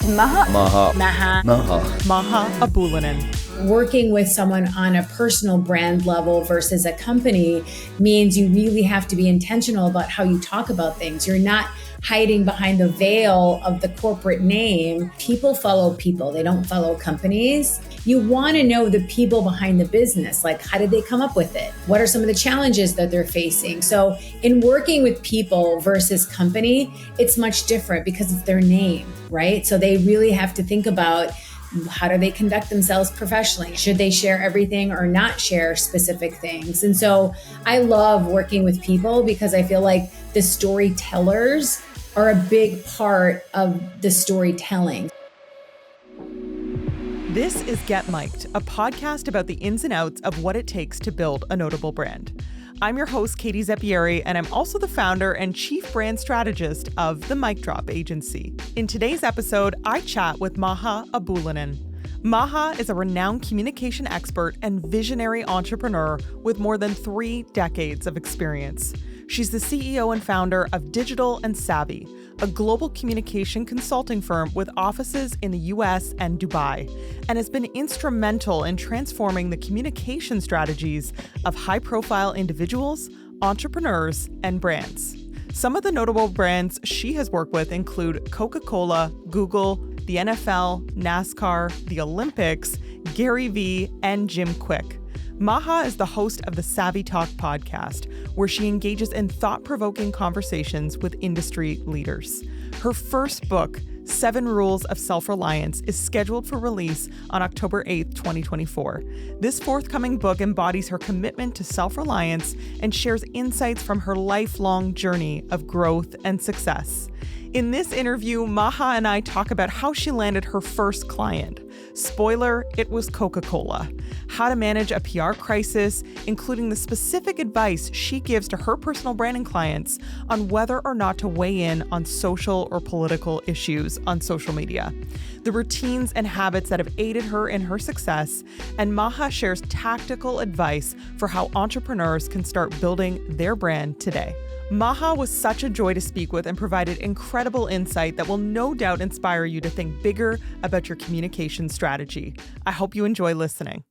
Maha Abouelenein. Working with someone on a personal brand level versus a company means you really have to be intentional about how you talk about things. You're not hiding behind the veil of the corporate name. People follow people. They don't follow companies. You want to know the people behind the business. Like, how did they come up with it? What are some of the challenges that they're facing? So in working with people versus company, it's much different because it's their name, right? So they really have to think about, how do they conduct themselves professionally? Should they share everything or not share specific things? And so I love working with people because I feel like the storytellers are a big part of the storytelling. This is Get Mic'd, a podcast about the ins and outs of what it takes to build a notable brand. I'm your host, Katie Zeppieri, and I'm also the founder and chief brand strategist of the MicDrop agency. In today's episode, I chat with Maha Abouelenein. Maha is a renowned communication expert and visionary entrepreneur with more than 3 decades of experience. She's the CEO and founder of Digital and Savvy, a global communication consulting firm with offices in the US and Dubai, and has been instrumental in transforming the communication strategies of high-profile individuals, entrepreneurs, and brands. Some of the notable brands she has worked with include Coca-Cola, Google, the NFL, NASCAR, the Olympics, Gary Vee, and Jim Kwik. Maha is the host of the Savvy Talk podcast, where she engages in thought-provoking conversations with industry leaders. Her first book, 7 Rules of Self-Reliance, is scheduled for release on October 8th, 2024. This forthcoming book embodies her commitment to self-reliance and shares insights from her lifelong journey of growth and success. In this interview, Maha and I talk about how she landed her first client. Spoiler, it was Coca-Cola. How to manage a PR crisis, including the specific advice she gives to her personal branding clients on whether or not to weigh in on social or political issues on social media. The routines and habits that have aided her in her success, and Maha shares tactical advice for how entrepreneurs can start building their brand today. Maha was such a joy to speak with and provided incredible insight that will no doubt inspire you to think bigger about your communication strategy. I hope you enjoy listening.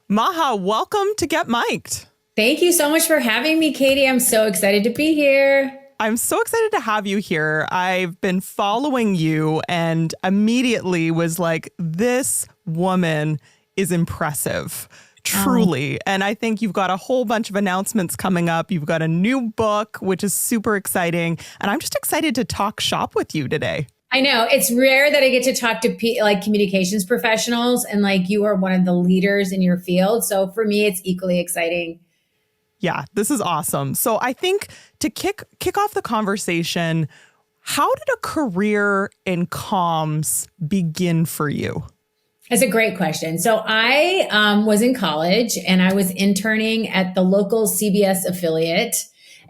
Maha, welcome to Get Mic'd. Thank you so much for having me, Katie. I'm so excited to be here. I'm so excited to have you here. I've been following you and immediately was like, this woman is impressive. Truly. And I think you've got a whole bunch of announcements coming up. You've got a new book, which is super exciting. And I'm just excited to talk shop with you today. I know it's rare that I get to talk to communications professionals, and you are one of the leaders in your field. So for me, it's equally exciting. Yeah, this is awesome. So I think to kick off the conversation, how did a career in comms begin for you? That's a great question. So I was in college and I was interning at the local CBS affiliate,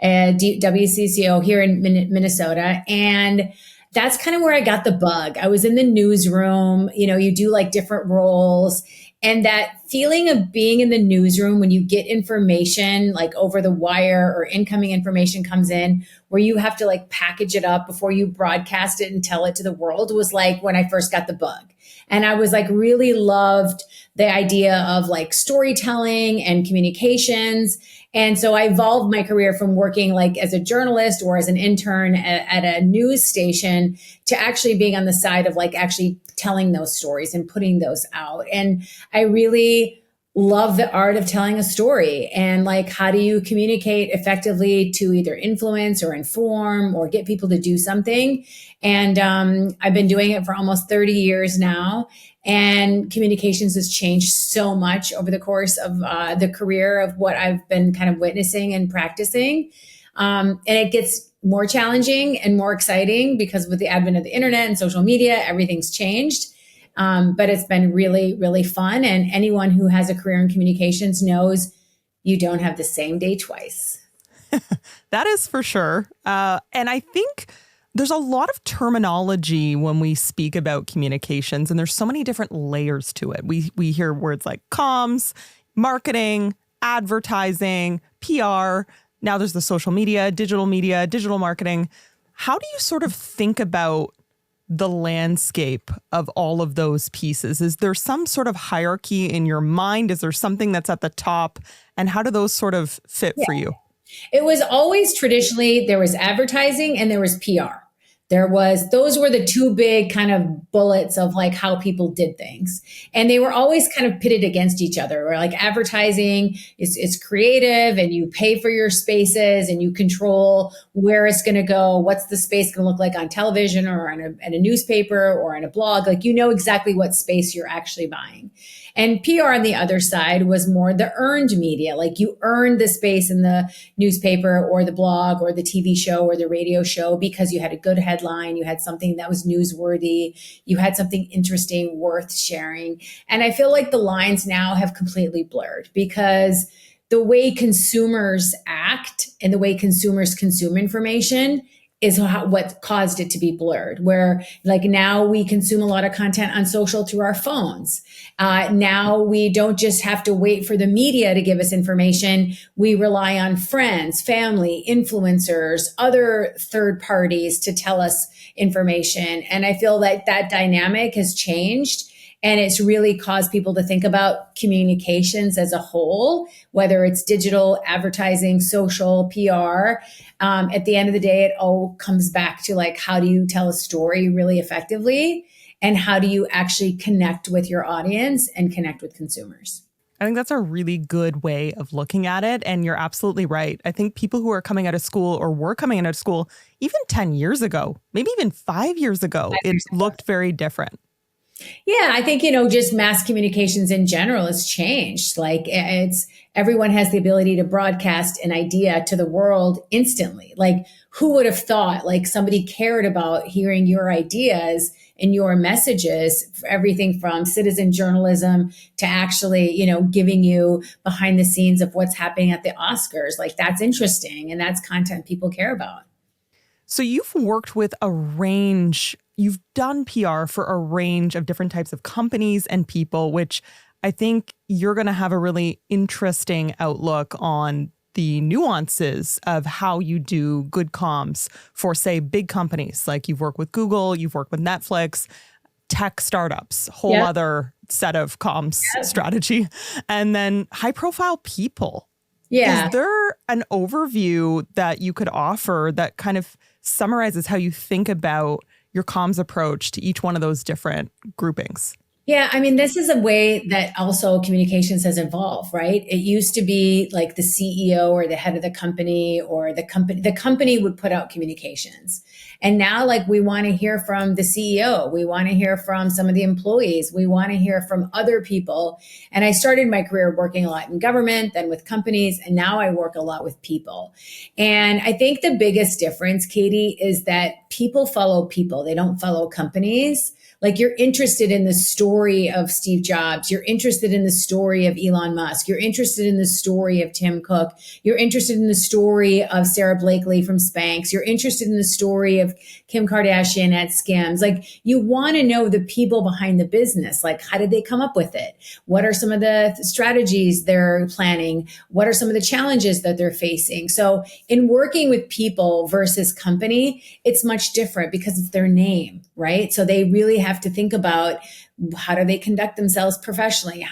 WCCO here in Minnesota. And that's kind of where I got the bug. I was in the newsroom, you do different roles. And that feeling of being in the newsroom when you get information over the wire or incoming information comes in where you have to package it up before you broadcast it and tell it to the world was when I first got the bug. And I was really loved the idea of storytelling and communications. And so I evolved my career from working as a journalist or as an intern at a news station to actually being on the side of actually telling those stories and putting those out. And I really love the art of telling a story and how do you communicate effectively to either influence or inform or get people to do something. And I've been doing it for almost 30 years now. And communications has changed so much over the course of the career of what I've been kind of witnessing and practicing. And it gets more challenging and more exciting because with the advent of the internet and social media, everything's changed. But it's been really, really fun. And anyone who has a career in communications knows you don't have the same day twice. That is for sure. And I think there's a lot of terminology when we speak about communications, and there's so many different layers to it. We hear words like comms, marketing, advertising, PR. Now there's the social media, digital marketing. How do you sort of think about the landscape of all of those pieces? Is there some sort of hierarchy in your mind? Is there something that's at the top? And how do those sort of fit for you? It was always traditionally, there was advertising and there was PR. Those were the two big kind of bullets of like how people did things. And they were always kind of pitted against each other. Where like advertising is creative and you pay for your spaces and you control where it's going to go. What's the space going to look like on television or in a newspaper or in a blog? Like, you know exactly what space you're actually buying. And PR on the other side was more the earned media. Like you earned the space in the newspaper or the blog or the TV show or the radio show because you had a good headline, you had something that was newsworthy, you had something interesting worth sharing. And I feel like the lines now have completely blurred because the way consumers act and the way consumers consume information is what caused it to be blurred, where like now we consume a lot of content on social through our phones. Now we don't just have to wait for the media to give us information. We rely on friends, family, influencers, other third parties to tell us information. And I feel like that dynamic has changed. And it's really caused people to think about communications as a whole, whether it's digital, advertising, social, PR. At the end of the day, it all comes back to like, how do you tell a story really effectively? And how do you actually connect with your audience and connect with consumers? I think that's a really good way of looking at it. And you're absolutely right. I think people who are coming out of school or were coming out of school even 10 years ago, maybe even 5 years ago, it looked very different. Yeah, I think, just mass communications in general has changed. Like everyone has the ability to broadcast an idea to the world instantly. Like who would have thought like somebody cared about hearing your ideas and your messages, everything from citizen journalism to actually, giving you behind the scenes of what's happening at the Oscars. Like that's interesting. And that's content people care about. So you've worked with you've done PR for a range of different types of companies and people, which I think you're going to have a really interesting outlook on the nuances of how you do good comms for, say, big companies. Like you've worked with Google, you've worked with Netflix, tech startups, whole other set of comms strategy, and then high profile people. Yeah. Is there an overview that you could offer that kind of summarizes how you think about your comms approach to each one of those different groupings? Yeah, I mean, this is a way that also communications has evolved, right? It used to be like the CEO or the head of the company or the company would put out communications. And now like we want to hear from the CEO. We want to hear from some of the employees. We want to hear from other people. And I started my career working a lot in government, then with companies, and now I work a lot with people. And I think the biggest difference, Katie, is that people follow people. They don't follow companies. Like you're interested in the story of Steve Jobs. You're interested in the story of Elon Musk. You're interested in the story of Tim Cook. You're interested in the story of Sarah Blakely from Spanx. You're interested in the story of Kim Kardashian at Skims. Like you want to know the people behind the business. Like how did they come up with it? What are some of the strategies they're planning? What are some of the challenges that they're facing? So in working with people versus company, it's much different because it's their name, right? So they really have to think about how do they conduct themselves professionally?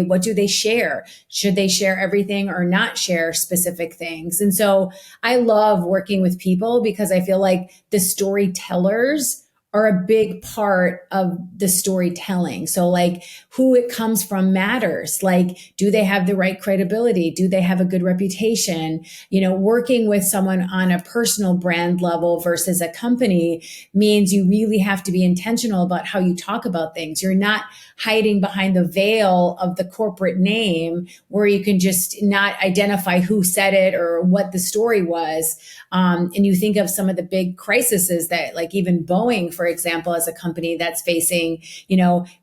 What do they share? Should they share everything or not share specific things? And so I love working with people because I feel like the storytellers are a big part of the storytelling. So like who it comes from matters. Like, do they have the right credibility? Do they have a good reputation? Working with someone on a personal brand level versus a company means you really have to be intentional about how you talk about things. You're not hiding behind the veil of the corporate name where you can just not identify who said it or what the story was. And you think of some of the big crises that like even Boeing, for example, as a company that's facing,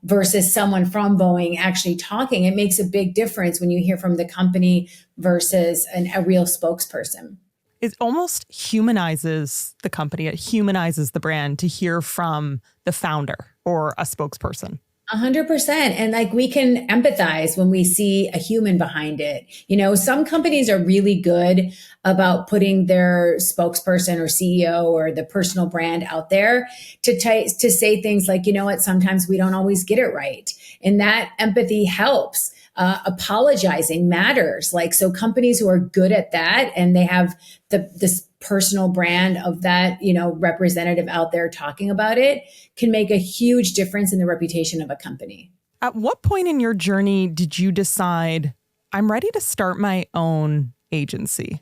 versus someone from Boeing actually talking, it makes a big difference when you hear from the company versus a real spokesperson. It almost humanizes the company. It humanizes the brand to hear from the founder or a spokesperson. 100%. And like we can empathize when we see a human behind it. You know, some companies are really good about putting their spokesperson or CEO or the personal brand out there to say things like, you know what, sometimes we don't always get it right. And that empathy helps. Apologizing matters. Like, so companies who are good at that and they have this personal brand of that, you know, representative out there talking about it can make a huge difference in the reputation of a company. At what point in your journey did you decide, I'm ready to start my own agency?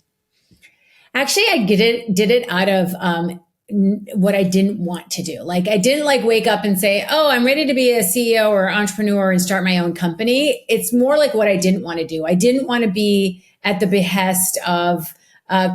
Actually, I did it out of what I didn't want to do. Like I didn't like wake up and say, oh, I'm ready to be a CEO or entrepreneur and start my own company. It's more like what I didn't want to do. I didn't want to be at the behest of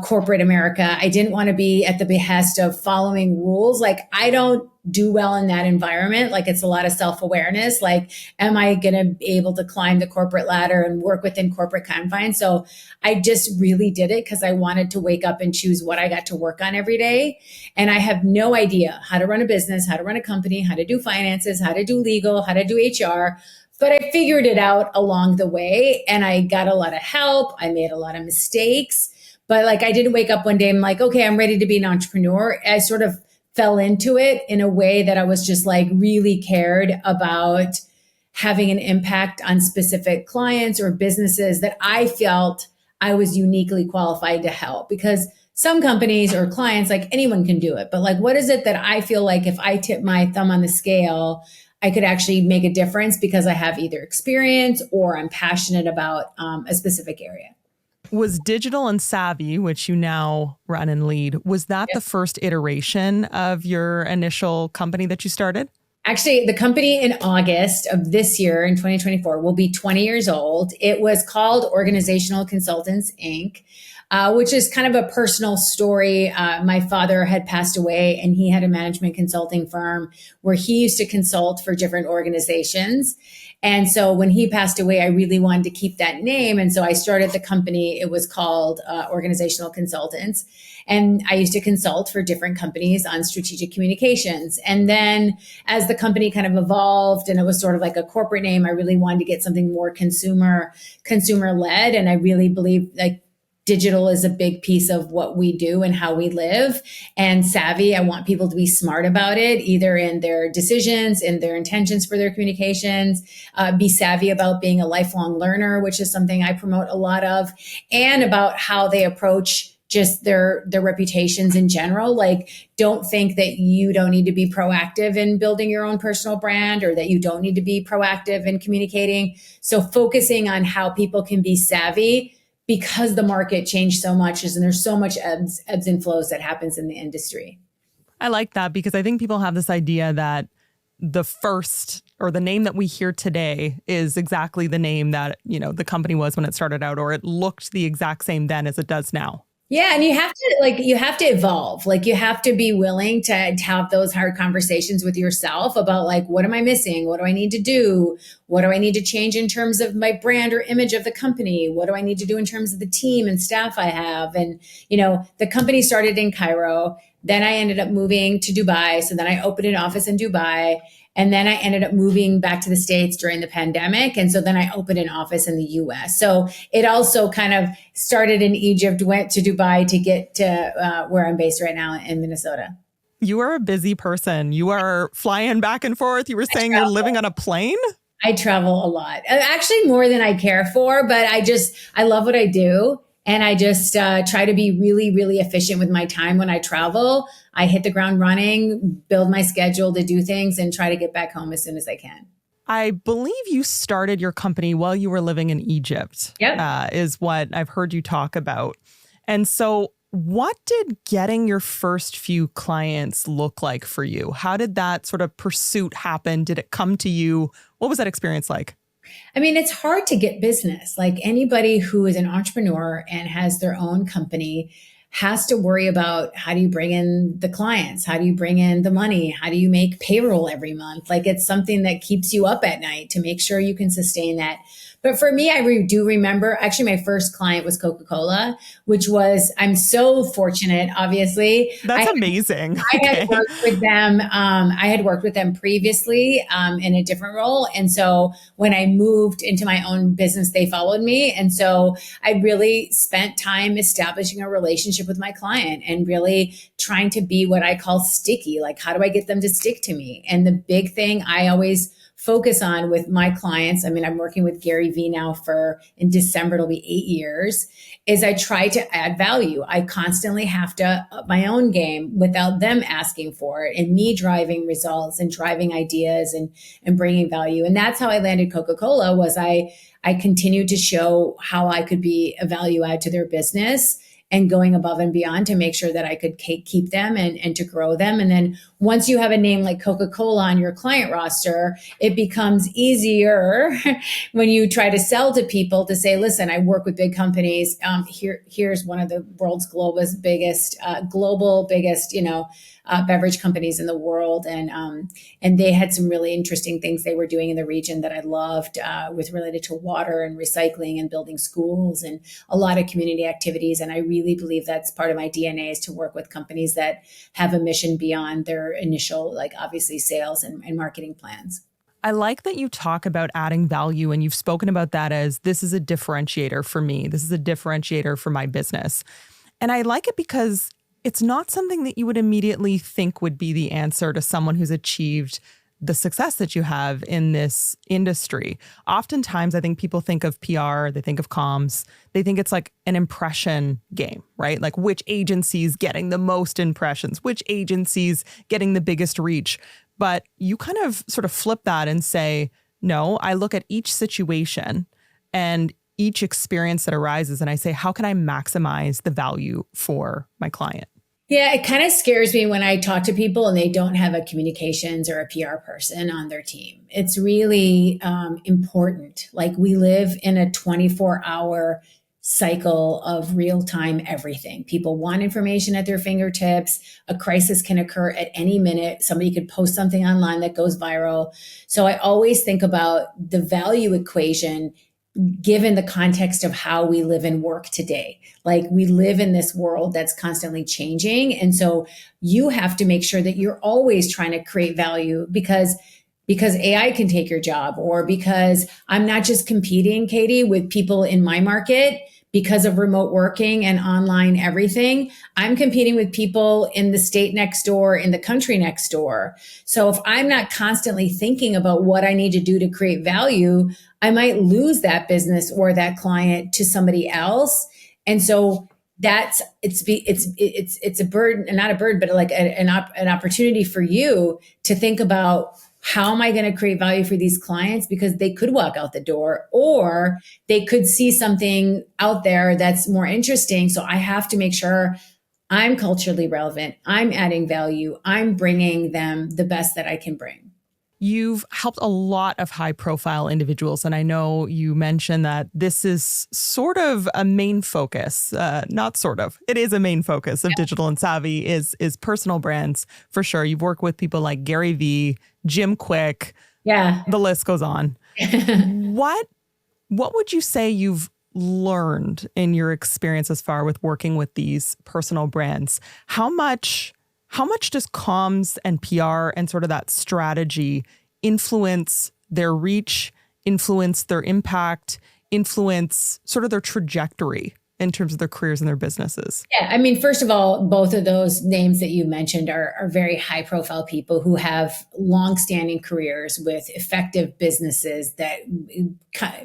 corporate America. I didn't want to be at the behest of following rules. Like I don't do well in that environment. Like it's a lot of self-awareness. Like, am I going to be able to climb the corporate ladder and work within corporate confines? So I just really did it because I wanted to wake up and choose what I got to work on every day. And I have no idea how to run a business, how to run a company, how to do finances, how to do legal, how to do HR. But I figured it out along the way and I got a lot of help. I made a lot of mistakes. But like, I didn't wake up one day and I'm like, okay, I'm ready to be an entrepreneur. I sort of fell into it in a way that I was just like really cared about having an impact on specific clients or businesses that I felt I was uniquely qualified to help. Because some companies or clients, like anyone can do it. But like, what is it that I feel like if I tip my thumb on the scale, I could actually make a difference because I have either experience or I'm passionate about a specific area. Was Digital and Savvy, which you now run and lead, was that the first iteration of your initial company that you started? Actually, the company in August of this year, in 2024, will be 20 years old. It was called Organizational Consultants, Inc., which is kind of a personal story. My father had passed away and he had a management consulting firm where he used to consult for different organizations. And so when he passed away, I really wanted to keep that name. And so I started the company. It was called Organizational Consultants. And I used to consult for different companies on strategic communications. And then as the company kind of evolved and it was sort of like a corporate name, I really wanted to get something more consumer led. And I really believe like digital is a big piece of what we do and how we live. And savvy, I want people to be smart about it, either in their decisions, in their intentions for their communications, be savvy about being a lifelong learner, which is something I promote a lot of, and about how they approach just their reputations in general. Like, don't think that you don't need to be proactive in building your own personal brand or that you don't need to be proactive in communicating. So focusing on how people can be savvy because the market changed so much and there's so much ebbs and flows that happens in the industry. I like that because I think people have this idea that the first or the name that we hear today is exactly the name that, you know, the company was when it started out, or it looked the exact same then as it does now. Yeah. And you have to evolve. Like you have to be willing to have those hard conversations with yourself about like, what am I missing? What do I need to do? What do I need to change in terms of my brand or image of the company? What do I need to do in terms of the team and staff I have? And, you know, the company started in Cairo. Then I ended up moving to Dubai. So then I opened an office in Dubai. And then I ended up moving back to the States during the pandemic. And so then I opened an office in the US. So it also kind of started in Egypt, went to Dubai to get to where I'm based right now in Minnesota. You are a busy person. You are flying back and forth. You were saying you're living on a plane? I travel a lot, actually more than I care for, but I love what I do. And I just try to be really, really efficient with my time when I travel. I hit the ground running, build my schedule to do things, and try to get back home as soon as I can. I believe you started your company while you were living in Egypt, is what I've heard you talk about. And so what did getting your first few clients look like for you? How did that sort of pursuit happen? Did it come to you? What was that experience like? I mean, it's hard to get business. Like anybody who is an entrepreneur and has their own company has to worry about how do you bring in the clients? How do you bring in the money? How do you make payroll every month? Like it's something that keeps you up at night to make sure you can sustain that. But for me, do remember, actually, my first client was Coca-Cola, which was, I'm so fortunate, obviously. That's amazing. I had Okay. worked with them. I had worked with them previously in a different role. And so when I moved into my own business, they followed me. And so I really spent time establishing a relationship with my client and really trying to be what I call sticky. Like, how do I get them to stick to me? And the big thing I always focus on with my clients, I mean, I'm working with Gary Vee now in December, it'll be 8 years, is I try to add value. I constantly have to up my own game without them asking for it, and me driving results and driving ideas and bringing value. And that's how I landed Coca-Cola. Was I continued to show how I could be a value add to their business and going above and beyond to make sure that I could keep them and to grow them. And then once you have a name like Coca-Cola on your client roster, it becomes easier when you try to sell to people to say, listen, I work with big companies. Here's one of the world's global biggest, beverage companies in the world. And they had some really interesting things they were doing in the region that I loved with related to water and recycling and building schools and a lot of community activities. And I really believe that's part of my DNA, is to work with companies that have a mission beyond their initial, like obviously sales and marketing plans. I like that you talk about adding value, and you've spoken about that as, this is a differentiator for me. This is a differentiator for my business. And I like it because it's not something that you would immediately think would be the answer to someone who's achieved the success that you have in this industry. Oftentimes, I think people think of PR, they think of comms, they think it's like an impression game, right? Like which agency's getting the most impressions, which agency's getting the biggest reach. But you kind of sort of flip that and say, no, I look at each situation and each experience that arises, and I say, how can I maximize the value for my client? Yeah, it kind of scares me when I talk to people and they don't have a communications or a PR person on their team. It's really important. Like, we live in a 24-hour cycle of real-time everything. People want information at their fingertips. A crisis can occur at any minute. Somebody could post something online that goes viral. So I always think about the value equation given the context of how we live and work today. Like, we live in this world that's constantly changing. And so you have to make sure that you're always trying to create value, because AI can take your job, or because I'm not just competing, Katie, with people in my market because of remote working and online everything. I'm competing with people in the state next door, in the country next door. So if I'm not constantly thinking about what I need to do to create value, I might lose that business or that client to somebody else. And so it's a burden, not a burden, but like an opportunity for you to think about, how am I going to create value for these clients? Because they could walk out the door, or they could see something out there that's more interesting. So I have to make sure I'm culturally relevant. I'm adding value. I'm bringing them the best that I can bring. You've helped a lot of high profile individuals. And I know you mentioned that this is sort of a main focus, not sort of, it is a main focus of Digital and Savvy is personal brands, for sure. You've worked with people like Gary Vee, Jim Quick. Yeah. The list goes on. What would you say you've learned in your experience as far with working with these personal brands? How much does comms and PR and sort of that strategy influence their reach, influence their impact, influence sort of their trajectory in terms of their careers and their businesses? Yeah, I mean, first of all, both of those names that you mentioned are very high profile people who have longstanding careers with effective businesses that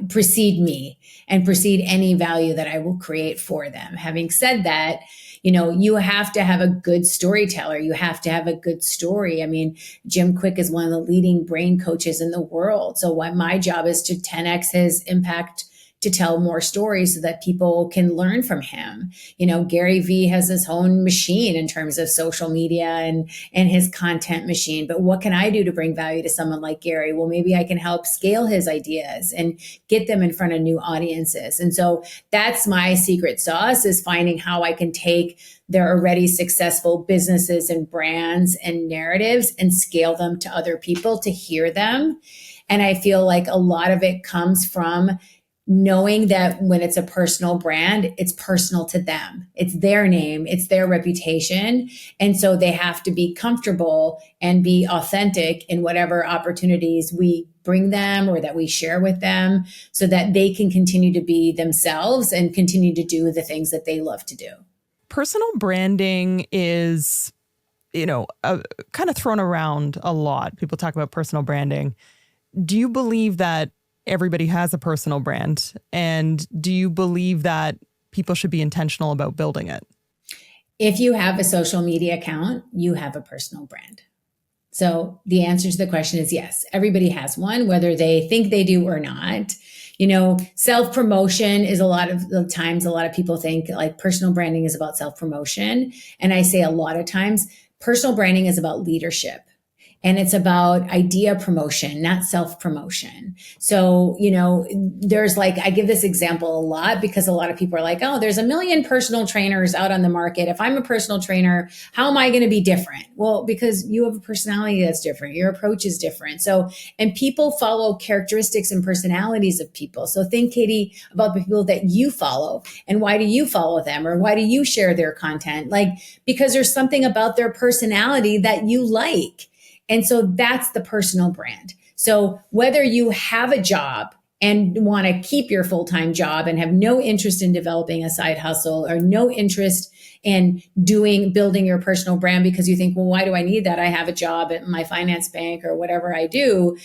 precede me and precede any value that I will create for them. Having said that, you have to have a good storyteller. You have to have a good story. I mean, Jim Quick is one of the leading brain coaches in the world. So my job is to 10x his impact, to tell more stories so that people can learn from him. Gary Vee has his own machine in terms of social media and his content machine. But what can I do to bring value to someone like Gary? Well, maybe I can help scale his ideas and get them in front of new audiences. And so that's my secret sauce, is finding how I can take their already successful businesses and brands and narratives and scale them to other people to hear them. And I feel like a lot of it comes from knowing that when it's a personal brand, it's personal to them. It's their name, it's their reputation. And so they have to be comfortable and be authentic in whatever opportunities we bring them or that we share with them so that they can continue to be themselves and continue to do the things that they love to do. Personal branding is, kind of thrown around a lot. People talk about personal branding. Do you believe that everybody has a personal brand? And do you believe that people should be intentional about building it? If you have a social media account, you have a personal brand. So the answer to the question is yes, everybody has one, whether they think they do or not. Self-promotion is a lot of the times, a lot of people think like personal branding is about self-promotion. And I say a lot of times, personal branding is about leadership. And it's about idea promotion, not self-promotion. So, there's I give this example a lot because a lot of people are like, oh, there's a million personal trainers out on the market. If I'm a personal trainer, how am I going to be different? Well, because you have a personality that's different. Your approach is different. So, and people follow characteristics and personalities of people. So think, Katie, about the people that you follow and why do you follow them or why do you share their content? Because there's something about their personality that you like. And so that's the personal brand. So whether you have a job and want to keep your full-time job and have no interest in developing a side hustle or no interest in building your personal brand because you think, well, why do I need that? I have a job at my finance bank or whatever I do,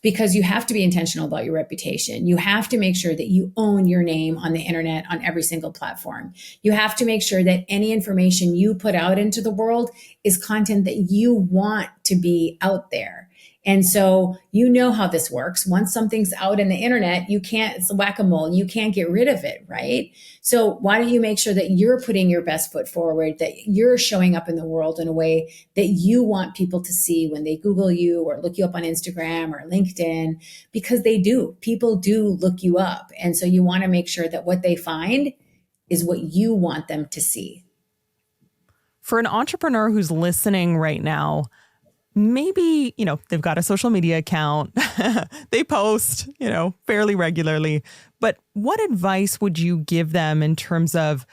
because you have to be intentional about your reputation. You have to make sure that you own your name on the internet on every single platform. You have to make sure that any information you put out into the world is content that you want to be out there. And so how this works. Once something's out in the internet, it's whack-a-mole. You can't get rid of it, right? So why don't you make sure that you're putting your best foot forward, that you're showing up in the world in a way that you want people to see when they Google you or look you up on Instagram or LinkedIn, because people do look you up. And so you want to make sure that what they find is what you want them to see. For an entrepreneur who's listening right now, maybe, they've got a social media account, they post, fairly regularly, but what advice would you give them in terms of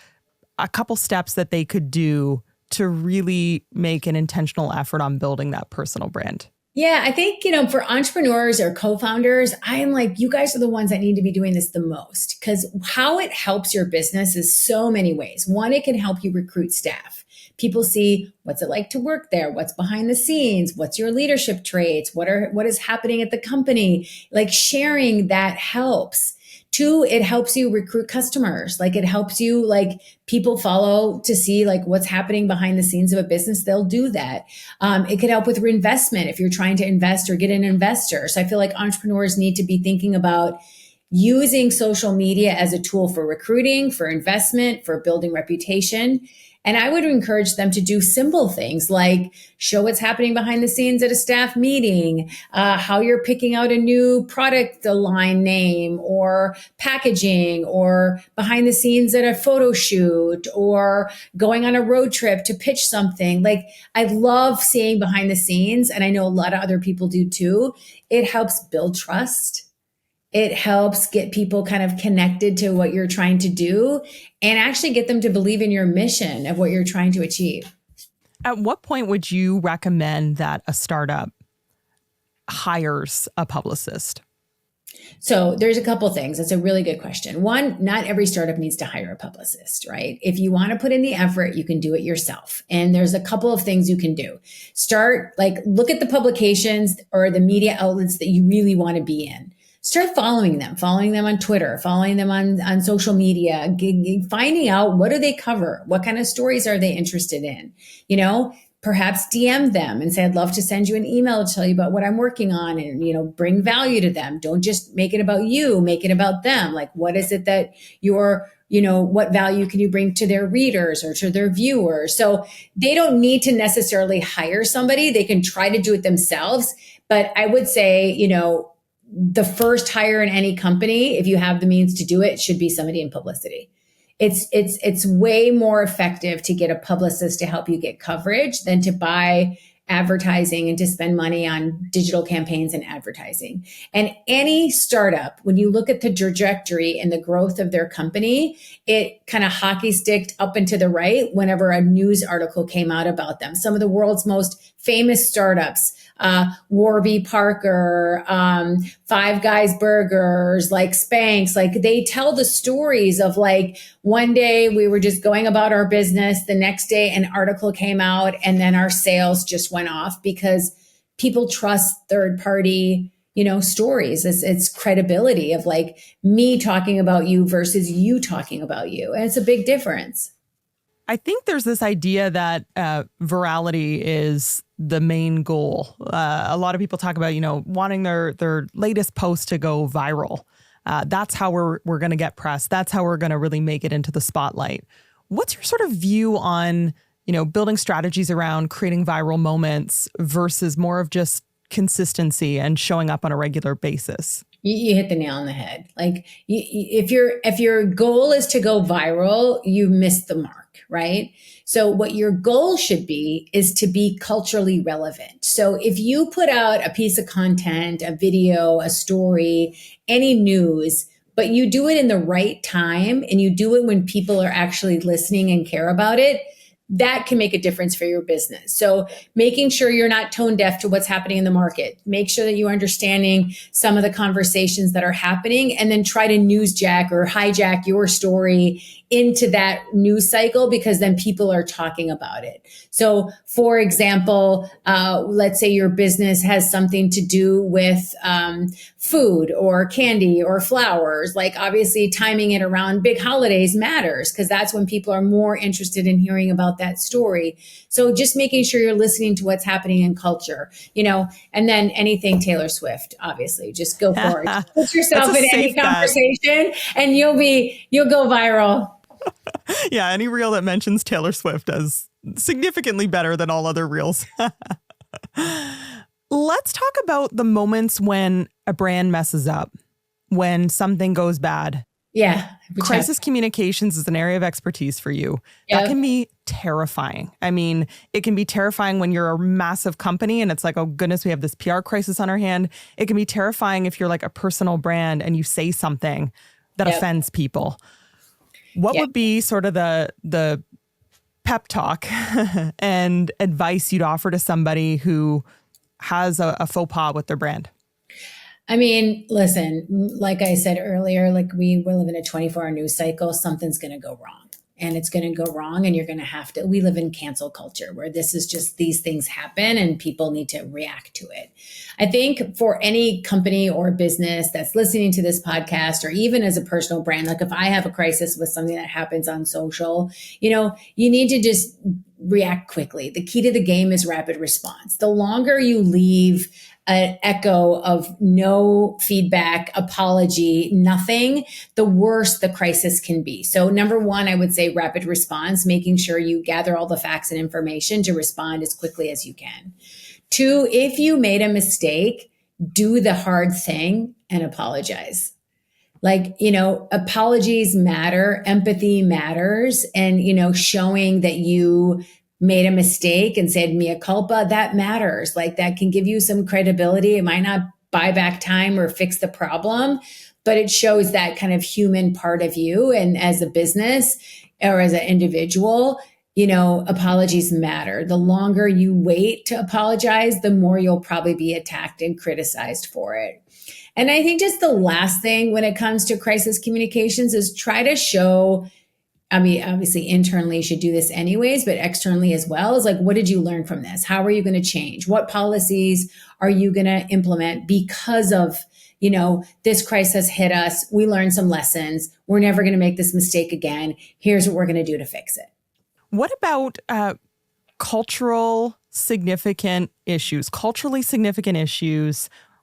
a couple steps that they could do to really make an intentional effort on building that personal brand? Yeah, I think, for entrepreneurs or co-founders, I am like, you guys are the ones that need to be doing this the most, because how it helps your business is so many ways. One, it can help you recruit staff. People see what's it like to work there, what's behind the scenes, what's your leadership traits, what is happening at the company. Sharing that helps. Two, it helps you recruit customers. It helps you, people follow to see what's happening behind the scenes of a business. They'll do that. It could help with reinvestment if you're trying to invest or get an investor. So I feel like entrepreneurs need to be thinking about using social media as a tool for recruiting, for investment, for building reputation. And I would encourage them to do simple things like show what's happening behind the scenes at a staff meeting, how you're picking out a new product line name or packaging, or behind the scenes at a photo shoot, or going on a road trip to pitch something. I love seeing behind the scenes, and I know a lot of other people do too. It helps build trust. It helps get people kind of connected to what you're trying to do and actually get them to believe in your mission of what you're trying to achieve. At what point would you recommend that a startup hires a publicist? So there's a couple things. That's a really good question. One, not every startup needs to hire a publicist, right? If you want to put in the effort, you can do it yourself. And there's a couple of things you can do. Start, look at the publications or the media outlets that you really want to be in. Start following them on Twitter, following them on social media, finding out what do they cover? What kind of stories are they interested in? Perhaps DM them and say, I'd love to send you an email to tell you about what I'm working on and, bring value to them. Don't just make it about you, make it about them. What is it that what value can you bring to their readers or to their viewers? So they don't need to necessarily hire somebody. They can try to do it themselves. But I would say, the first hire in any company, if you have the means to do it, should be somebody in publicity. It's way more effective to get a publicist to help you get coverage than to buy advertising and to spend money on digital campaigns and advertising. And any startup, when you look at the trajectory and the growth of their company, it kind of hockey sticked up and to the right whenever a news article came out about them. Some of the world's most famous startups, Warby Parker, Five Guys Burgers, like Spanx, like they tell the stories of like one day we were just going about our business. The next day an article came out and then our sales just went off because people trust third party, stories. It's credibility of like me talking about you versus you talking about you. And it's a big difference. I think there's this idea that virality is the main goal. A lot of people talk about, wanting their latest post to go viral. That's how we're going to get press. That's how we're going to really make it into the spotlight. What's your sort of view on, building strategies around creating viral moments versus more of just consistency and showing up on a regular basis? You hit the nail on the head. Like if your goal is to go viral, you missed the mark, right? So what your goal should be is to be culturally relevant. So if you put out a piece of content, a video, a story, any news, but you do it in the right time and you do it when people are actually listening and care about it, that can make a difference for your business. So making sure you're not tone deaf to what's happening in the market. Make sure that you're understanding some of the conversations that are happening and then try to newsjack or hijack your story into that news cycle because then people are talking about it. So for example, let's say your business has something to do with food or candy or flowers. Like obviously timing it around big holidays matters because that's when people are more interested in hearing about that story. So just making sure you're listening to what's happening in culture, and then anything Taylor Swift, obviously, just go for it. Put yourself in any conversation and you'll go viral. Yeah, any reel that mentions Taylor Swift does significantly better than all other reels. Let's talk about the moments when a brand messes up, when something goes bad. Yeah. Crisis communications is an area of expertise for you. That can be terrifying. I mean, it can be terrifying when you're a massive company and it's like, oh goodness, we have this PR crisis on our hand. It can be terrifying if you're like a personal brand and you say something that offends people. What would be sort of the pep talk and advice you'd offer to somebody who has a faux pas with their brand? I mean, listen, like I said earlier, like we live in a 24-hour news cycle. Something's going to go wrong. And it's going to go wrong and you're going to have to, we live in cancel culture where this is just these things happen and people need to react to it. I think for any company or business that's listening to this podcast or even as a personal brand, like if I have a crisis with something that happens on social, you need to just react quickly. The key to the game is rapid response. The longer you leave an echo of no feedback, apology, nothing, the worse the crisis can be. So number one, I would say rapid response, making sure you gather all the facts and information to respond as quickly as you can. Two, if you made a mistake, do the hard thing and apologize. Like, apologies matter, empathy matters, and, showing that you made a mistake and said mea culpa, that matters. Like that can give you some credibility. It might not buy back time or fix the problem, but it shows that kind of human part of you. And as a business or as an individual, apologies matter. The longer you wait to apologize, the more you'll probably be attacked and criticized for it. And I think just the last thing when it comes to crisis communications is try to show, I mean, obviously internally you should do this anyways, but externally as well is like, what did you learn from this? How are you going to change? What policies are you going to implement because of, this crisis hit us? We learned some lessons. We're never going to make this mistake again. Here's what we're going to do to fix it. What about culturally significant issues,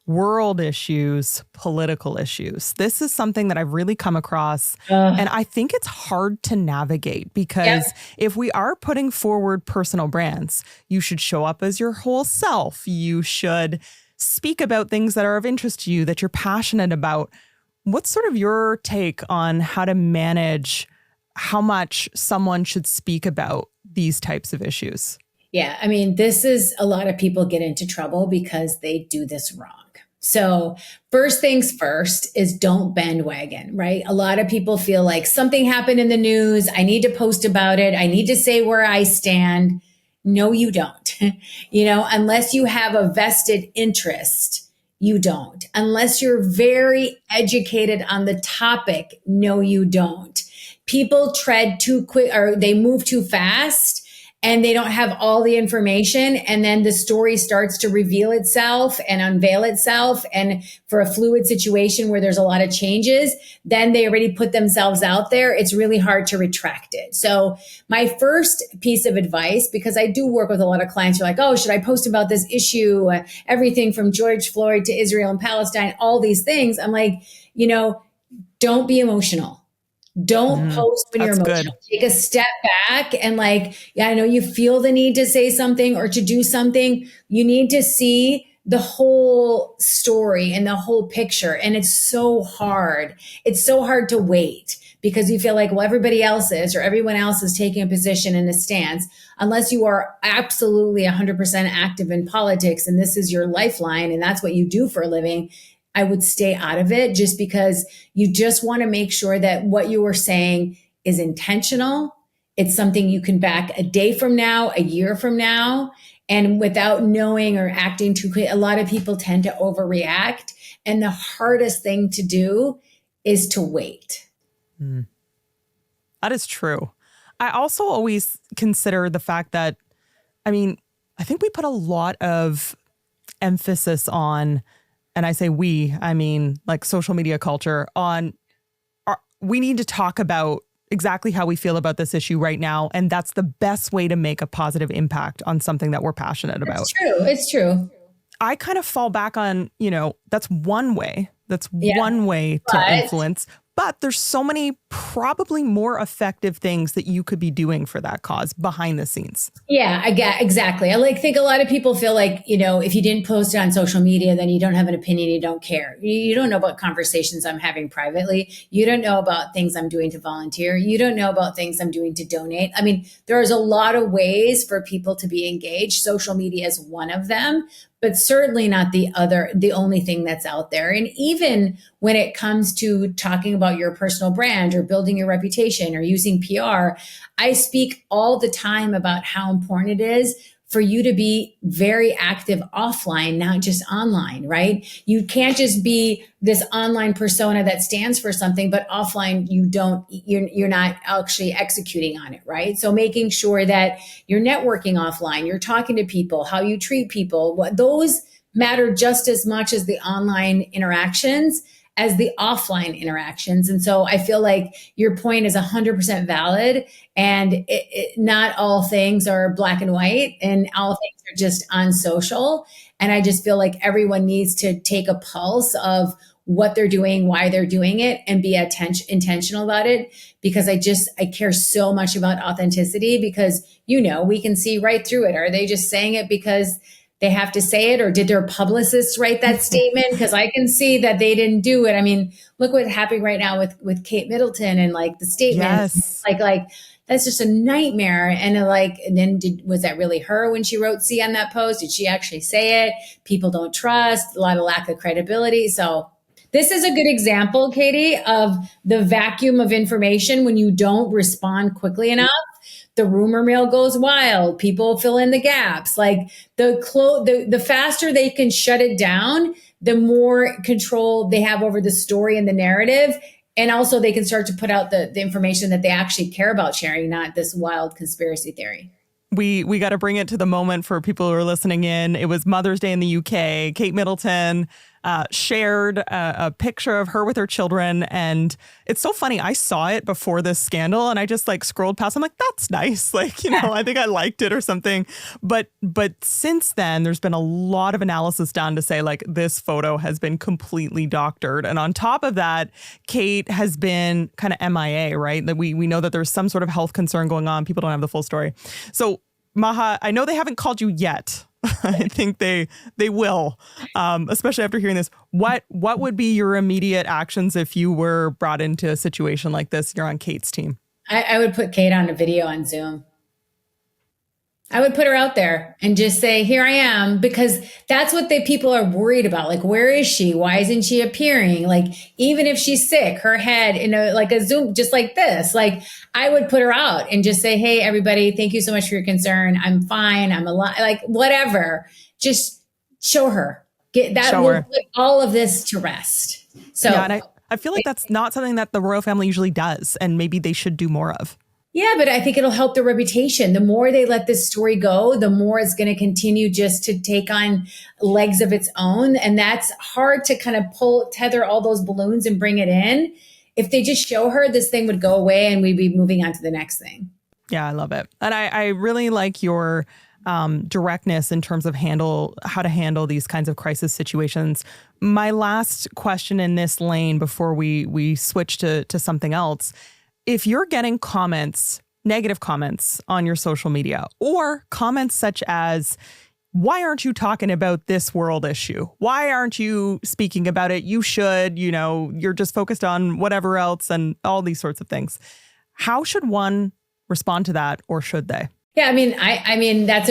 world issues, political issues? This is something that I've really come across. And I think it's hard to navigate because if we are putting forward personal brands, you should show up as your whole self. You should speak about things that are of interest to you, that you're passionate about. What's sort of your take on how to manage how much someone should speak about these types of issues? Yeah. I mean, this is a lot of people get into trouble because they do this wrong. So, first things first is don't bandwagon, right? A lot of people feel like something happened in the news. I need to post about it. I need to say where I stand. No, you don't. Unless you have a vested interest, you don't. Unless you're very educated on the topic, no, you don't. People tread too quick or they move too fast and they don't have all the information. And then the story starts to reveal itself and unveil itself. And for a fluid situation where there's a lot of changes, then they already put themselves out there. It's really hard to retract it. So my first piece of advice, because I do work with a lot of clients who are like, oh, should I post about this issue? Everything from George Floyd to Israel and Palestine, all these things. I'm like, don't be emotional. Don't post when you're emotional. Good. Take a step back and I know you feel the need to say something or to do something. You need to see the whole story and the whole picture. And it's so hard. It's so hard to wait because you feel like, well, everybody else is or everyone else is taking a position and a stance. Unless you are absolutely 100% active in politics and this is your lifeline and that's what you do for a living, I would stay out of it just because you just want to make sure that what you are saying is intentional. It's something you can back a day from now, a year from now, and without knowing or acting too quick. A lot of people tend to overreact. And the hardest thing to do is to wait. That is true. I also always consider the fact that, I think we put a lot of emphasis on, and I say we, I mean like social media culture we need to talk about exactly how we feel about this issue right now. And that's the best way to make a positive impact on something that we're passionate about. It's true. I kind of fall back on, that's one way. That's one way to influence. But there's so many probably more effective things that you could be doing for that cause behind the scenes. Yeah, I get exactly. I think a lot of people feel like, if you didn't post it on social media, then you don't have an opinion, you don't care. You don't know about conversations I'm having privately. You don't know about things I'm doing to volunteer. You don't know about things I'm doing to donate. There's a lot of ways for people to be engaged. Social media is one of them, but certainly not the only thing that's out there. And even when it comes to talking about your personal brand or building your reputation or using PR, I speak all the time about how important it is for you to be very active offline, not just online, right? You can't just be this online persona that stands for something, but offline you're not actually executing on it, right? So making sure that you're networking offline, you're talking to people, how you treat people, those matter just as much as the online interactions as the offline interactions. And so I feel like your point is 100% valid, and not all things are black and white and all things are just on social. And I just feel like everyone needs to take a pulse of what they're doing, why they're doing it, and be intentional about it. Because I care so much about authenticity because, we can see right through it. Are they just saying it because they have to say it, or did their publicists write that statement? Because I can see that they didn't do it. Look what's happening right now with Kate Middleton and the statements. Yes. Like that's just a nightmare. And then was that really her when she wrote "C" on that post? Did she actually say it? People don't trust, a lot of lack of credibility. So this is a good example, Katie, of the vacuum of information when you don't respond quickly enough. The rumor mill goes wild. People fill in the gaps. The faster they can shut it down, the more control they have over the story and the narrative. And also they can start to put out the information that they actually care about sharing, not this wild conspiracy theory. We got to bring it to the moment for people who are listening in. It was Mother's Day in the UK. Kate Middleton shared a picture of her with her children. And it's so funny. I saw it before this scandal and I just scrolled past. I'm like, that's nice. I think I liked it or something. But since then, there's been a lot of analysis done to say this photo has been completely doctored. And on top of that, Kate has been kind of MIA, right? That we know that there's some sort of health concern going on. People don't have the full story. So Maha, I know they haven't called you yet. I think they will, especially after hearing this. What would be your immediate actions if you were brought into a situation like this? You're on Kate's team. I would put Kate on a video on Zoom. I would put her out there and just say, here I am, because that's what the people are worried about. Like, where is she? Why isn't she appearing? Like, even if she's sick, her head in a Zoom, just like this, like I would put her out and just say, hey, everybody, thank you so much for your concern. I'm fine. I'm alive. Like whatever, just show her. Will put all of this to rest. So yeah, and I feel like that's not something that the royal family usually does, and maybe they should do more of. Yeah, but I think it'll help their reputation. The more they let this story go, the more it's going to continue just to take on legs of its own. And that's hard to kind of tether all those balloons and bring it in. If they just show her, this thing would go away and we'd be moving on to the next thing. Yeah, I love it. And I really like your directness in terms of how to handle these kinds of crisis situations. My last question in this lane before we switch to something else. If you're getting negative comments on your social media, or comments such as, why aren't you talking about this world issue? Why aren't you speaking about it? You should, you're just focused on whatever else and all these sorts of things. How should one respond to that, or should they? Yeah, I mean, that's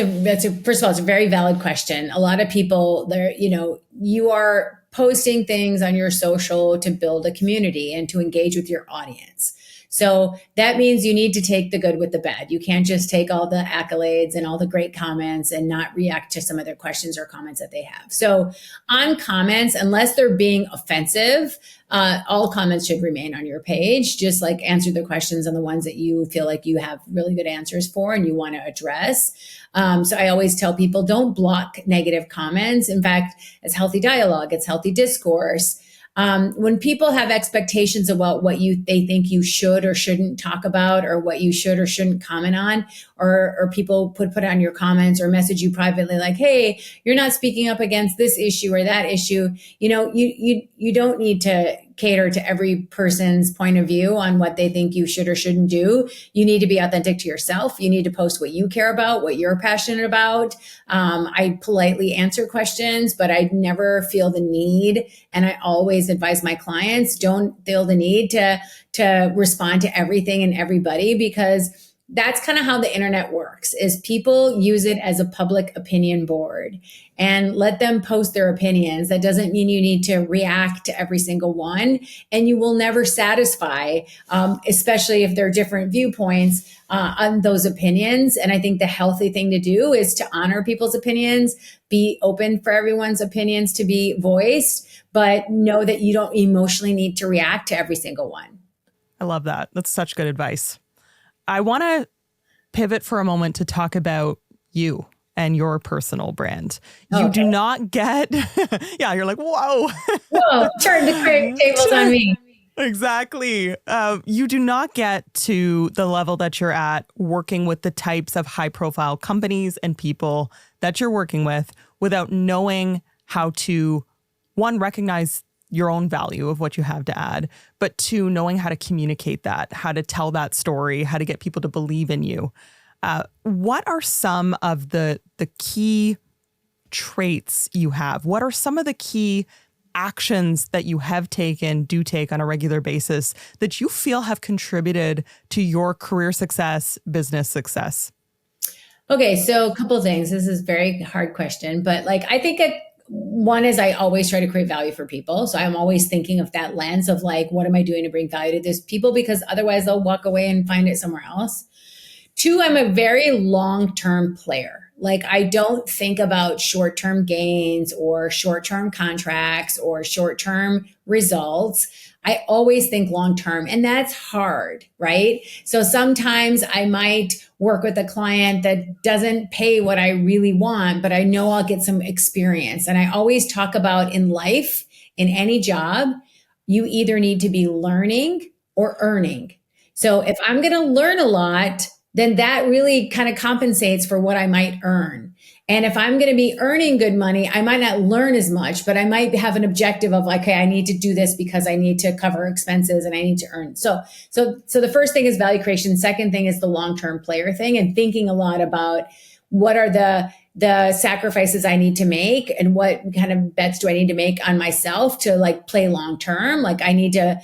first of all, it's a very valid question. A lot of people there, you are posting things on your social to build a community and to engage with your audience. So that means you need to take the good with the bad. You can't just take all the accolades and all the great comments and not react to some of their questions or comments that they have. So on comments, unless they're being offensive, all comments should remain on your page. Just like answer the questions on the ones that you feel like you have really good answers for and you want to address. So I always tell people, don't block negative comments. In fact, it's healthy dialogue, it's healthy discourse. When people have expectations about what they think you should or shouldn't talk about, or what you should or shouldn't comment on, or people put on your comments or message you privately like, hey, you're not speaking up against this issue or that issue. You don't need to cater to every person's point of view on what they think you should or shouldn't do. You need to be authentic to yourself. You need to post what you care about, what you're passionate about. I politely answer questions, but I never feel the need. And I always advise my clients, don't feel the need to respond to everything and everybody, because that's kind of how the internet works, is people use it as a public opinion board, and let them post their opinions. That doesn't mean you need to react to every single one, and you will never satisfy, especially if there are different viewpoints on those opinions. And I think the healthy thing to do is to honor people's opinions, be open for everyone's opinions to be voiced, but know that you don't emotionally need to react to every single one. I love that. That's such good advice. I want to pivot for a moment to talk about you and your personal brand. You do not get, yeah, you're like, whoa. Whoa, turn the tables on me. Exactly. You do not get to the level that you're at working with the types of high profile companies and people that you're working with without knowing how to, one, recognize your own value of what you have to add, but two, knowing how to communicate that, how to tell that story, how to get people to believe in you. What are some of the key traits you have? What are some of the key actions that you have do take on a regular basis that you feel have contributed to your career success, business success? Okay, so a couple of things. This is a very hard question, but I think one is I always try to create value for people. So I'm always thinking of that lens of what am I doing to bring value to these people? Because otherwise they'll walk away and find it somewhere else. Two, I'm a very long-term player. I don't think about short-term gains or short-term contracts or short-term results. I always think long-term, and that's hard, right? So sometimes I might work with a client that doesn't pay what I really want, but I know I'll get some experience. And I always talk about in life, in any job, you either need to be learning or earning. So if I'm going to learn a lot, then that really kind of compensates for what I might earn. And if I'm going to be earning good money, I might not learn as much, but I might have an objective of okay, I need to do this because I need to cover expenses and I need to earn. So the first thing is value creation. Second thing is the long-term player thing, and thinking a lot about what are the sacrifices I need to make and what kind of bets do I need to make on myself to play long-term. I need to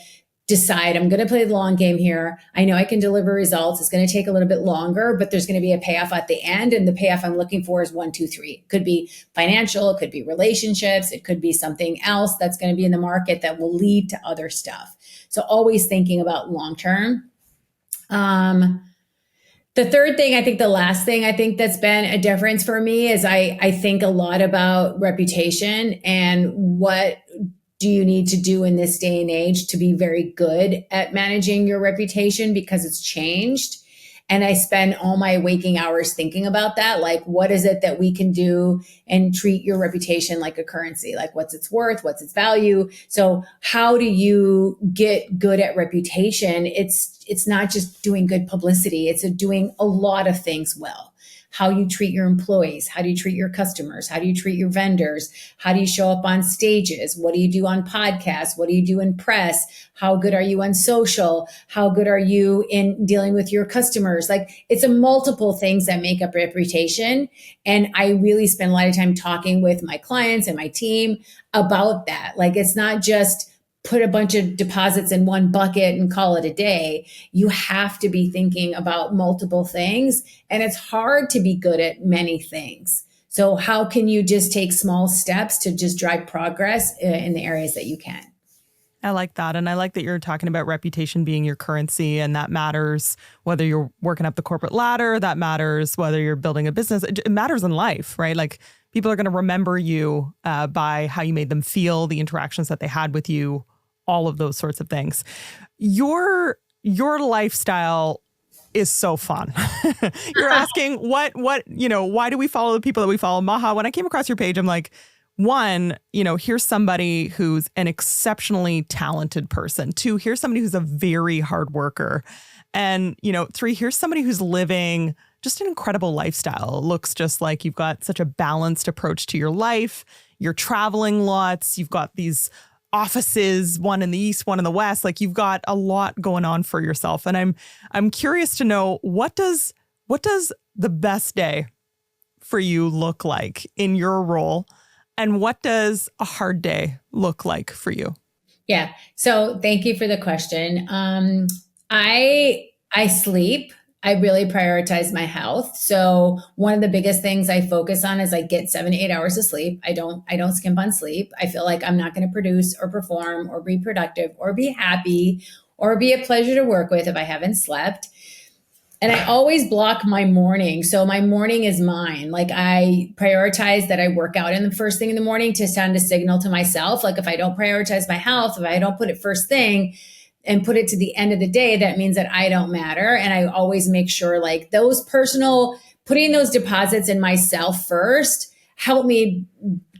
decide I'm going to play the long game here. I know I can deliver results. It's going to take a little bit longer, but there's going to be a payoff at the end. And the payoff I'm looking for is 1, 2, 3. It could be financial. It could be relationships. It could be something else that's going to be in the market that will lead to other stuff. So always thinking about long term. The third thing, I think the last thing I think that's been a difference for me is I think a lot about reputation and what do you need to do in this day and age to be very good at managing your reputation because it's changed. And I spend all my waking hours thinking about that. Like, what is it that we can do and treat your reputation like a currency? Like, what's its worth? What's its value? So how do you get good at reputation? It's not just doing good publicity. It's doing a lot of things well. How you treat your employees, how do you treat your customers, how do you treat your vendors, how do you show up on stages, what do you do on podcasts, what do you do in press, how good are you on social, how good are you in dealing with your customers. Like, it's a multiple things that make up reputation. And I really spend a lot of time talking with my clients and my team about that. Like, it's not just put a bunch of deposits in one bucket and call it a day. You have to be thinking about multiple things, and it's hard to be good at many things. So how can you just take small steps to just drive progress in the areas that you can? I like that. And I like that you're talking about reputation being your currency, and that matters whether you're working up the corporate ladder, that matters whether you're building a business. It matters in life, right? Like, people are going to remember you by how you made them feel, the interactions that they had with you, all of those sorts of things. Your lifestyle is so fun. You're asking what, why do we follow the people that we follow? Maha, when I came across your page, I'm like, one, here's somebody who's an exceptionally talented person. Two, here's somebody who's a very hard worker. And, three, here's somebody who's living just an incredible lifestyle. It looks just like you've got such a balanced approach to your life. You're traveling lots. You've got these offices, one in the East, one in the West. Like, you've got a lot going on for yourself. And I'm curious to know, what does the best day for you look like in your role? And what does a hard day look like for you? Yeah. So thank you for the question. I sleep. I really prioritize my health. So one of the biggest things I focus on is I get 7 to 8 hours of sleep. I don't skimp on sleep. I feel like I'm not going to produce or perform or be productive or be happy or be a pleasure to work with if I haven't slept. And I always block my morning. So my morning is mine. Like, I prioritize that I work out in the first thing in the morning to send a signal to myself. Like, if I don't prioritize my health, if I don't put it first thing and put it to the end of the day, that means that I don't matter. And I always make sure, like, putting those deposits in myself first help me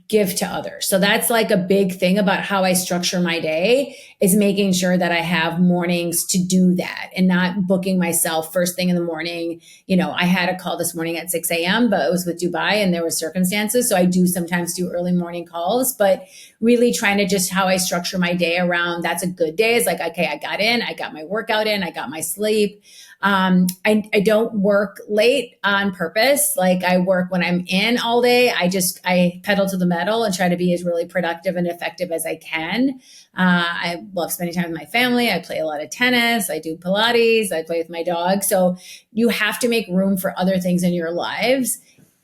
give to others. So that's like a big thing about how I structure my day, is making sure that I have mornings to do that and not booking myself first thing in the morning. I had a call this morning at 6 a.m., but it was with Dubai and there were circumstances. So I do sometimes do early morning calls, but really trying to just how I structure my day around that's a good day is like, okay, I got my workout in, I got my sleep. I don't work late on purpose. Like, I work when I'm in all day. I pedal to the metal and try to be as really productive and effective as I can. I love spending time with my family. I play a lot of tennis. I do Pilates. I play with my dog. So you have to make room for other things in your lives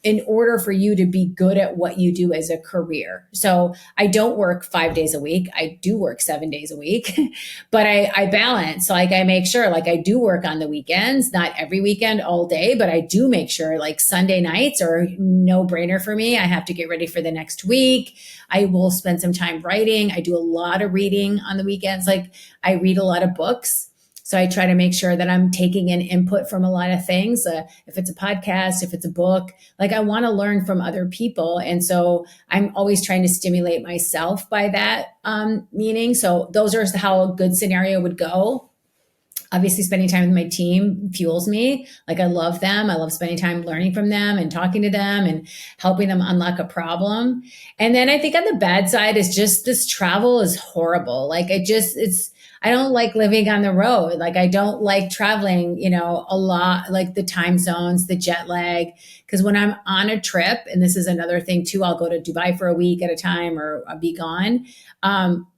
in order for you to be good at what you do as a career. So I don't work 5 days a week. I do work 7 days a week, but I balance. Like, I make sure, like, I do work on the weekends, not every weekend all day, but I do make sure, like, Sunday nights are no brainer for me. I have to get ready for the next week. I will spend some time writing. I do a lot of reading on the weekends. Like, I read a lot of books. So I try to make sure that I'm taking in input from a lot of things. If it's a podcast, if it's a book, like, I want to learn from other people. And so I'm always trying to stimulate myself by that meaning. So those are how a good scenario would go. Obviously, spending time with my team fuels me. Like, I love them. I love spending time learning from them and talking to them and helping them unlock a problem. And then I think on the bad side is just this travel is horrible. Like, it's I don't like living on the road. Like I don't like traveling, a lot, like the time zones, the jet lag. Because when I'm on a trip, and this is another thing too, I'll go to Dubai for a week at a time or I'll be gone.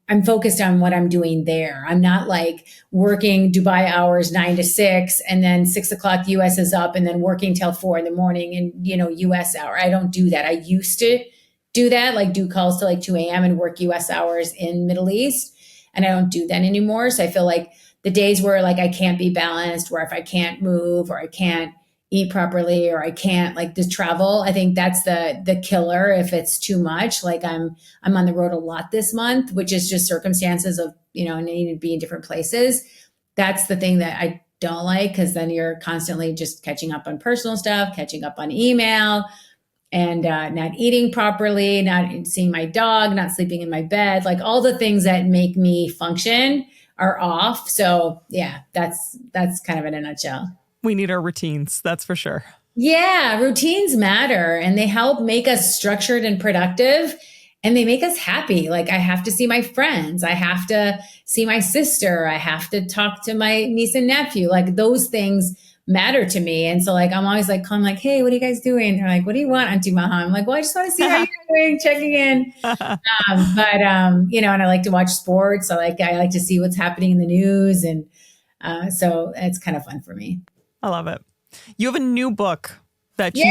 I'm focused on what I'm doing there. I'm not like working Dubai hours 9 to 6 and then 6 o'clock US is up and then working till 4 in the morning and, US hour. I don't do that. I used to do that, like do calls till like 2 a.m. and work US hours in Middle East. And I don't do that anymore. So I feel like the days where like I can't be balanced, where if I can't move or I can't eat properly or I can't like just travel, I think that's the killer if it's too much. Like I'm on the road a lot this month, which is just circumstances of, needing to be in different places. That's the thing that I don't like, because then you're constantly just catching up on personal stuff, catching up on email, and not eating properly, not seeing my dog, not sleeping in my bed, like all the things that make me function are off. So yeah, that's kind of in a nutshell. We need our routines, that's for sure. Yeah, routines matter and they help make us structured and productive and they make us happy. Like I have to see my friends. I have to see my sister. I have to talk to my niece and nephew. Like those things matter to me. And so like, I'm always like, calling like, hey, what are you guys doing? They're like, what do you want, Auntie Maha? I'm like, well, I just want to see how you're doing, checking in. And I like to watch sports. So like, I like to see what's happening in the news. And so it's kind of fun for me. I love it. You have a new book that you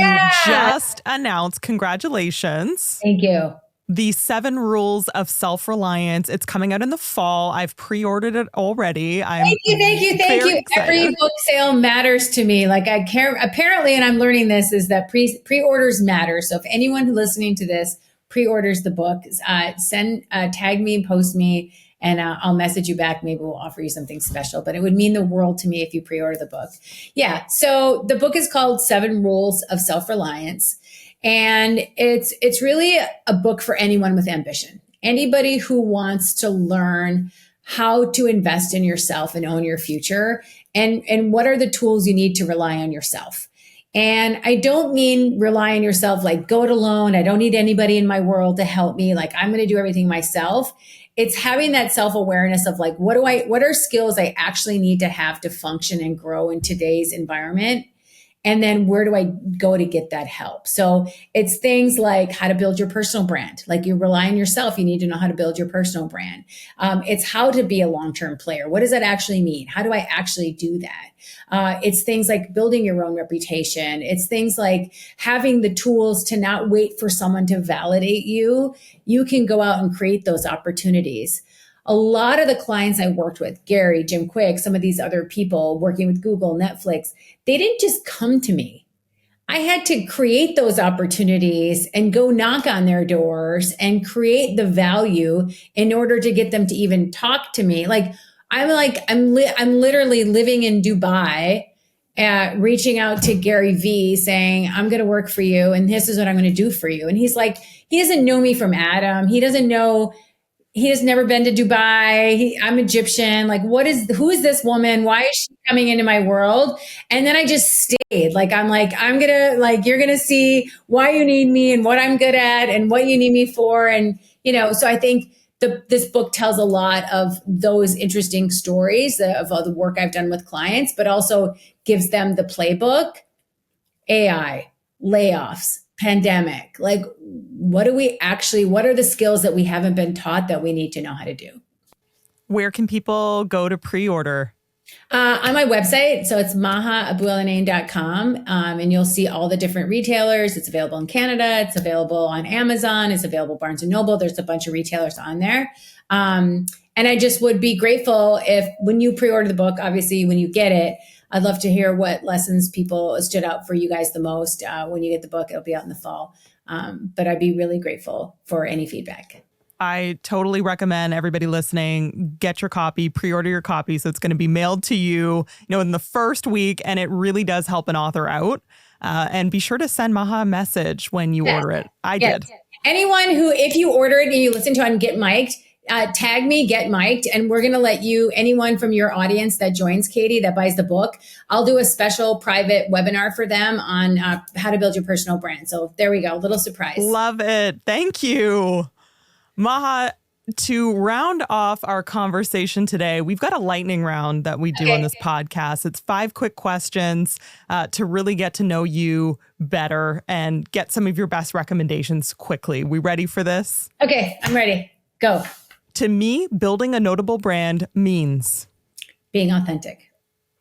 just announced. Congratulations. Thank you. The 7 Rules of Self-Reliance. It's coming out in the fall. I've pre-ordered it already. Thank you. Every book sale matters to me. Like I care, apparently, and I'm learning this, is that pre-orders matter. So if anyone listening to this pre-orders the book, tag me and post me, and I'll message you back. Maybe we'll offer you something special, but it would mean the world to me if you pre-order the book. Yeah. So the book is called 7 Rules of Self-Reliance. And it's really a book for anyone with ambition. Anybody who wants to learn how to invest in yourself and own your future, and what are the tools you need to rely on yourself. And I don't mean rely on yourself like go it alone. I don't need anybody in my world to help me. Like I'm going to do everything myself. It's having that self-awareness of like, what are skills I actually need to have to function and grow in today's environment? And then where do I go to get that help? So it's things like how to build your personal brand. Like you rely on yourself, you need to know how to build your personal brand. It's how to be a long-term player. What does that actually mean? How do I actually do that? It's things like building your own reputation. It's things like having the tools to not wait for someone to validate you. You can go out and create those opportunities. A lot of the clients I worked with, Gary, Jim Quick, some of these other people working with Google, Netflix, they didn't just come to me. I had to create those opportunities and go knock on their doors and create the value in order to get them to even talk to me. I'm literally living in Dubai, reaching out to Gary Vee saying, I'm going to work for you and this is what I'm going to do for you. And he's like, he doesn't know me from Adam. He has never been to Dubai. I'm Egyptian. Like, who is this woman? Why is she coming into my world? And then I just stayed. Like, I'm you're going to see why you need me and what I'm good at and what you need me for. And, so I think this book tells a lot of those interesting stories of all the work I've done with clients, but also gives them the playbook, AI, layoffs, pandemic. Like, what are the skills that we haven't been taught that we need to know how to do? Where can people go to pre-order? On my website. So it's mahaabouelenein.com. And you'll see all the different retailers. It's available in Canada. It's available on Amazon. It's available Barnes and Noble. There's a bunch of retailers on there. And I just would be grateful if when you pre-order the book, obviously when you get it, I'd love to hear what lessons people stood out for you guys the most. When you get the book, it'll be out in the fall. But I'd be really grateful for any feedback. I totally recommend everybody listening, get your copy, pre-order your copy. So it's going to be mailed to you, in the first week. And it really does help an author out. And be sure to send Maha a message when you order it. I did. Anyone who, if you order it and you listen to it and get mic'd, tag me, get mic'd, and we're going to let anyone from your audience that joins Katie, that buys the book, I'll do a special private webinar for them on how to build your personal brand. So there we go. Little surprise. Love it. Thank you. Maha, To round off our conversation today, we've got a lightning round that we do on this podcast. It's 5 quick questions to really get to know you better and get some of your best recommendations quickly. We ready for this? Okay, I'm ready. Go. To me, building a notable brand means being authentic.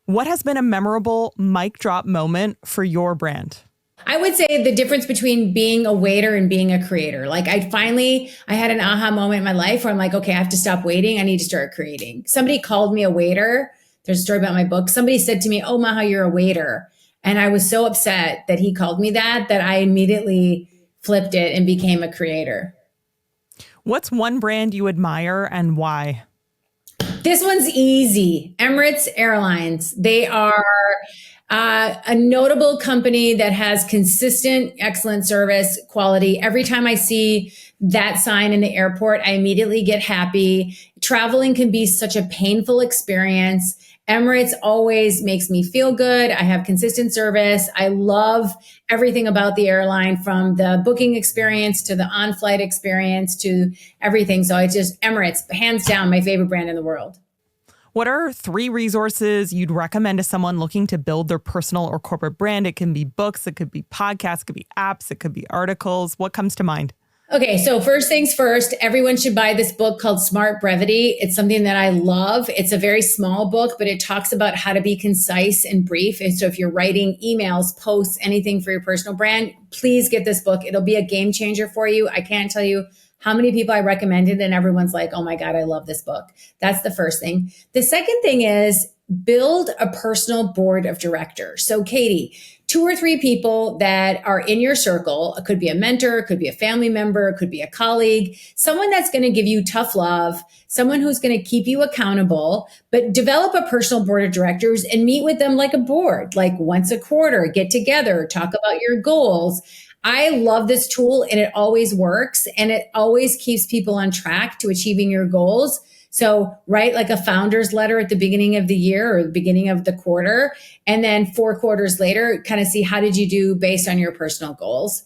What has been a memorable mic drop moment for your brand? I would say the difference between being a waiter and being a creator. Like I had an aha moment in my life where I'm like, okay, I have to stop waiting. I need to start creating. Somebody called me a waiter. There's a story about my book. Somebody said to me, oh, Maha, you're a waiter. And I was so upset that he called me that I immediately flipped it and became a creator. What's one brand you admire and why? This one's easy. Emirates Airlines. They are a notable company that has consistent, excellent service quality. Every time I see that sign in the airport, I immediately get happy. Traveling can be such a painful experience. Emirates always makes me feel good. I have consistent service. I love everything about the airline, from the booking experience to the on-flight experience to everything. So Emirates, hands down, my favorite brand in the world. What are 3 resources you'd recommend to someone looking to build their personal or corporate brand? It can be books, it could be podcasts, it could be apps, it could be articles. What comes to mind? Okay, so first things first, everyone should buy this book called Smart Brevity. It's something that I love. It's a very small book, but it talks about how to be concise and brief. And so if you're writing emails, posts, anything for your personal brand, please get this book. It'll be a game changer for you. I can't tell you how many people I recommended and everyone's like, oh my God, I love this book. That's the first thing. The second thing is build a personal board of directors. So Katie, 2 or 3 people that are in your circle. It could be a mentor, it could be a family member, it could be a colleague, someone that's going to give you tough love, someone who's going to keep you accountable, but develop a personal board of directors and meet with them like a board, like once a quarter, get together, talk about your goals. I love this tool and it always works and it always keeps people on track to achieving your goals. So write like a founder's letter at the beginning of the year or the beginning of the quarter. And then 4 quarters later, kind of see how did you do based on your personal goals.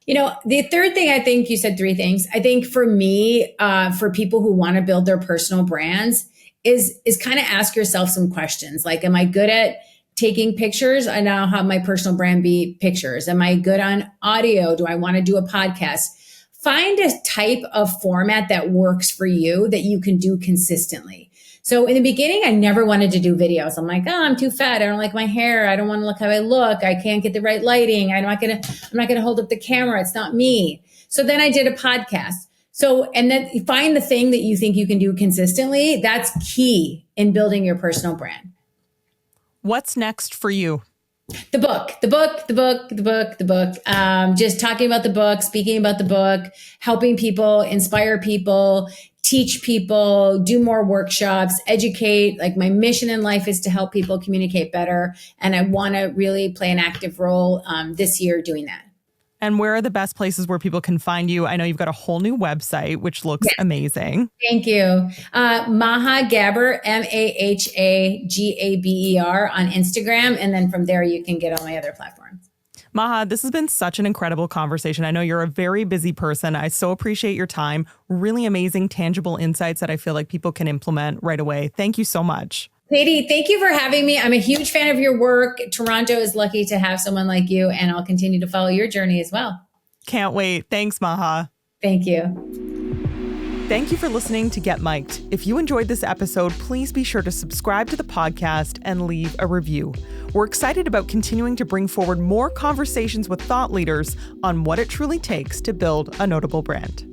You know, the third thing, I think you said 3 things. I think for me, for people who want to build their personal brands is kind of ask yourself some questions. Like, am I good at taking pictures? I now have my personal brand be pictures. Am I good on audio? Do I want to do a podcast? Find a type of format that works for you that you can do consistently. So in the beginning, I never wanted to do videos. I'm like, oh, I'm too fat. I don't like my hair. I don't want to look how I look. I can't get the right lighting. I'm not going to hold up the camera. It's not me. So then I did a podcast. So, and then you find the thing that you think you can do consistently. That's key in building your personal brand. What's next for you? The book. Just talking about the book, speaking about the book, helping people, inspire people, teach people, do more workshops, educate. Like my mission in life is to help people communicate better. And I want to really play an active role this year doing that. And where are the best places where people can find you? I know you've got a whole new website, which looks amazing. Thank you. Maha Gabber, MahaGaber on Instagram. And then from there, you can get all my other platforms. Maha, this has been such an incredible conversation. I know you're a very busy person. I so appreciate your time. Really amazing, tangible insights that I feel like people can implement right away. Thank you so much. Katie, thank you for having me. I'm a huge fan of your work. Toronto is lucky to have someone like you, and I'll continue to follow your journey as well. Can't wait. Thanks, Maha. Thank you. Thank you for listening to Get Mic'd. If you enjoyed this episode, please be sure to subscribe to the podcast and leave a review. We're excited about continuing to bring forward more conversations with thought leaders on what it truly takes to build a notable brand.